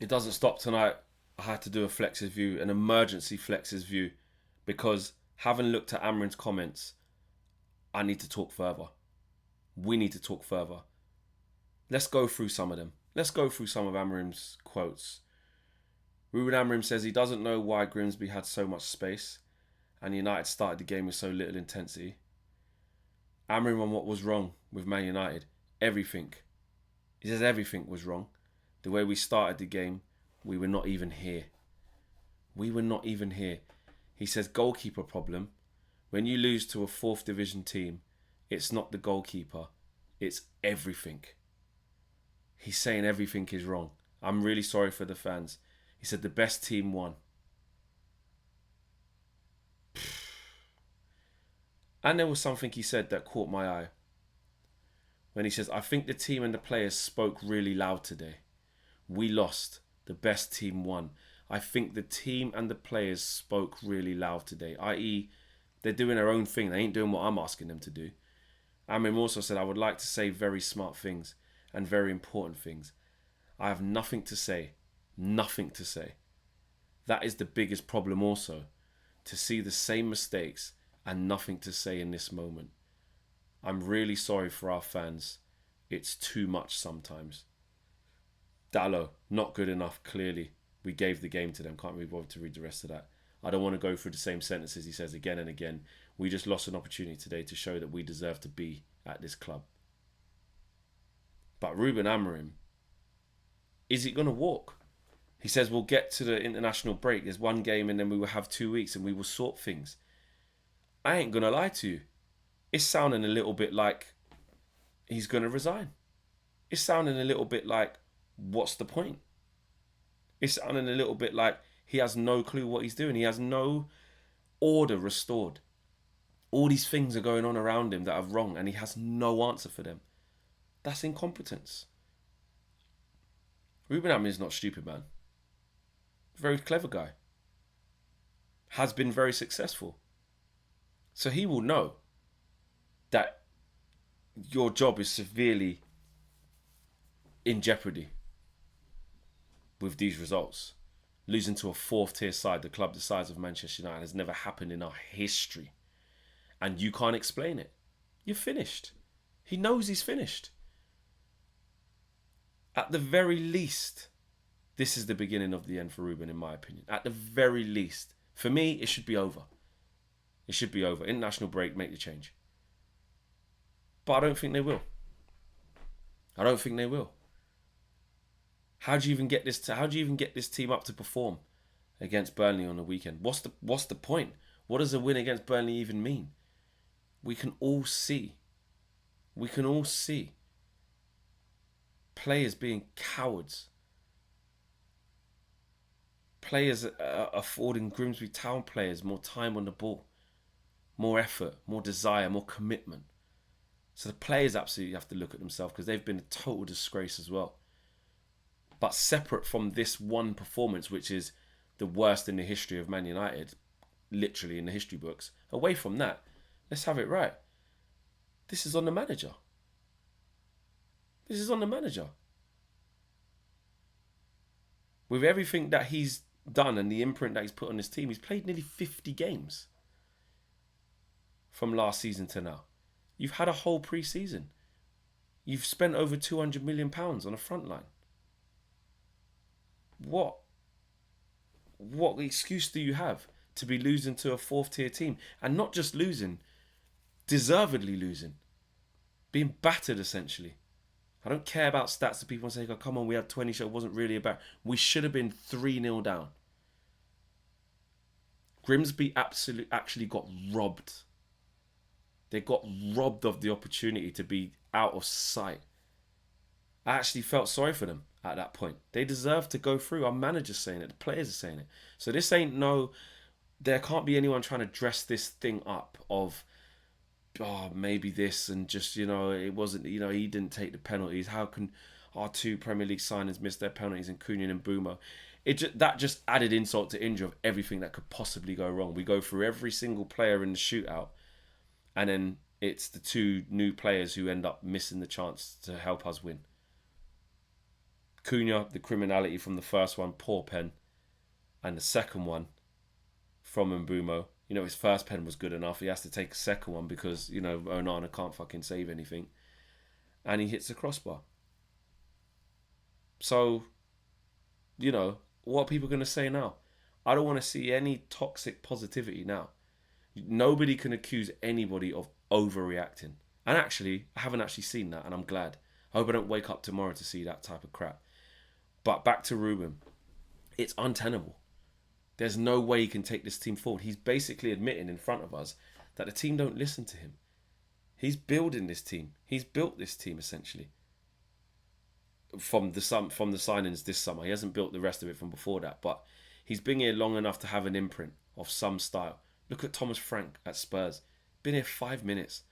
doesn't stop tonight. I had to do a flexes view, an emergency flexes view, because having looked at Amorim's comments, I need to talk further. We need to talk further. Let's go through some of them. Let's go through some of Amorim's quotes. Ruben Amorim says he doesn't know why Grimsby had so much space and United started the game with so little intensity. Amorim on what was wrong with Man United. Everything. He says everything was wrong. The way we started the game, we were not even here. We were not even here. He says goalkeeper problem. When you lose to a 4th division team, it's not the goalkeeper. It's everything. He's saying everything is wrong. I'm really sorry for the fans. He said the best team won. And there was something he said that caught my eye. When he says, I think the team and the players spoke really loud today. We lost. The best team won. I think the team and the players spoke really loud today. I.e., they're doing their own thing. They ain't doing what I'm asking them to do. Amorim also said, I would like to say very smart things and very important things. I have nothing to say. Nothing to say. That is the biggest problem also. To see the same mistakes and nothing to say in this moment. I'm really sorry for our fans. It's too much sometimes. Dallo, not good enough, clearly. We gave the game to them. Can't really bother to read the rest of that. I don't want to go through the same sentences he says again and again. We just lost an opportunity today to show that we deserve to be at this club. But Ruben Amorim, is it going to walk? He says we'll get to the international break. There's one game and then we will have 2 weeks and we will sort things. I ain't going to lie to you. It's sounding a little bit like he's going to resign. It's sounding a little bit like, what's the point? It's sounding a little bit like he has no clue what he's doing. He has no order restored. All these things are going on around him that are wrong and he has no answer for them. That's incompetence. Ruben Amorim is not stupid, man. Very clever guy. Has been very successful. So he will know that your job is severely in jeopardy with these results. Losing to a 4th tier side, the club the size of Manchester United, has never happened in our history. And you can't explain it. You're finished. He knows he's finished. At the very least, this is the beginning of the end for Ruben, in my opinion. At the very least. For me, it should be over. It should be over. International break, make the change. But I don't think they will. I don't think they will. How do you even get this team up to perform against Burnley on the weekend? What's the point? What does a win against Burnley even mean? We can all see. Players being cowards. Players affording Grimsby Town players more time on the ball. More effort, more desire, more commitment. So the players absolutely have to look at themselves because they've been a total disgrace as well. But separate from this one performance, which is the worst in the history of Man United, literally in the history books, away from that, let's have it right. This is on the manager. This is on the manager. With everything that he's done and the imprint that he's put on his team, he's played nearly 50 games from last season to now. You've had a whole pre-season. You've spent over £200 million on a front line. What excuse do you have to be losing to a 4th tier team? And not just losing, deservedly losing. Being battered, essentially. I don't care about stats that people say, oh, come on, we had 20 shots. It wasn't really about. We should have been 3-0 down. Grimsby actually got robbed. They got robbed of the opportunity to be out of sight. I actually felt sorry for them at that point. They deserve to go through. Our manager's saying it. The players are saying it. So this ain't there can't be anyone trying to dress this thing up of, oh, maybe this and just, it wasn't, he didn't take the penalties. How can our 2 Premier League signings miss their penalties in Cunha and Boomer? That just added insult to injury of everything that could possibly go wrong. We go through every single player in the shootout and then it's the 2 new players who end up missing the chance to help us win. Cunha, the criminality from the first one, poor pen. And the second one from Mbumo. You know, his first pen was good enough. He has to take a second one because, you know, Onana can't fucking save anything. And he hits the crossbar. So, you know, what are people going to say now? I don't want to see any toxic positivity now. Nobody can accuse anybody of overreacting. And actually, I haven't actually seen that, and I'm glad. I hope I don't wake up tomorrow to see that type of crap. But back to Ruben. It's untenable. There's no way he can take this team forward. He's basically admitting in front of us that the team don't listen to him. He's building this team. He's built this team, essentially. From the signings this summer. He hasn't built the rest of it from before that. But he's been here long enough to have an imprint of some style. Look at Thomas Frank at Spurs. Been here 5 minutes.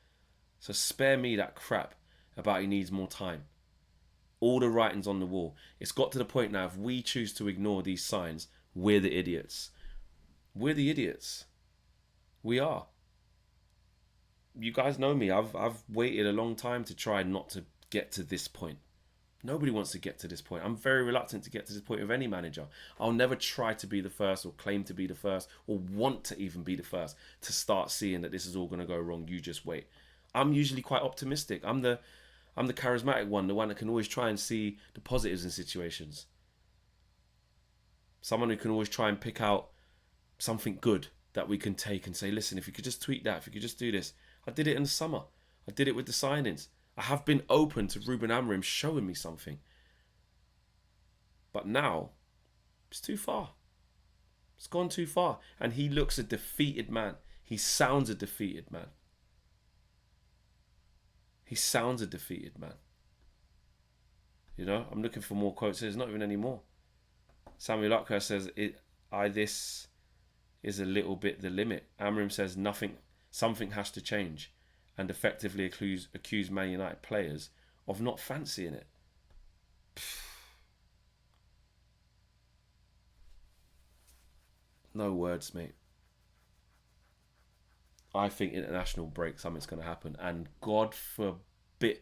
So spare me that crap about he needs more time. All the writing's on the wall. It's got to the point now, if we choose to ignore these signs, we're the idiots. We're the idiots. We are. You guys know me. I've waited a long time to try not to get to this point. Nobody wants to get to this point. I'm very reluctant to get to this point with any manager. I'll never try to be the first or claim to be the first or want to even be the first to start seeing that this is all going to go wrong. You just wait. I'm usually quite optimistic. I'm the charismatic one, the one that can always try and see the positives in situations. Someone who can always try and pick out something good that we can take and say, listen, if you could just tweak that, if you could just do this. I did it in the summer. I did it with the signings. I have been open to Ruben Amorim showing me something. But now, it's too far. It's gone too far. And he looks a defeated man. He sounds a defeated man. He sounds a defeated man. You know, I'm looking for more quotes. There's not even any more. Samuel Luckhurst says, this is a little bit the limit. Amorim says something has to change, and effectively accuse Man United players of not fancying it. No words, mate. I think international break, something's going to happen. And God forbid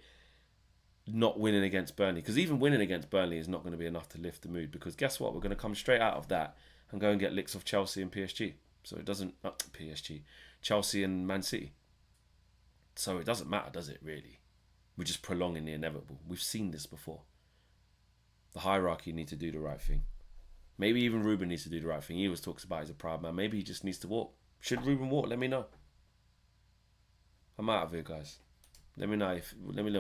not winning against Burnley. Because even winning against Burnley is not going to be enough to lift the mood. Because guess what? We're going to come straight out of that and go and get licks of Chelsea and PSG. So it doesn't... PSG. Chelsea and Man City. So it doesn't matter, does it, really? We're just prolonging the inevitable. We've seen this before. The hierarchy need to do the right thing. Maybe even Ruben needs to do the right thing. He always talks about he's a proud man. Maybe he just needs to walk. Should Ruben walk? Let me know. I'm out of here, guys. Let me know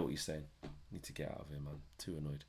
what you're saying. I need to get out of here, man. Too annoyed.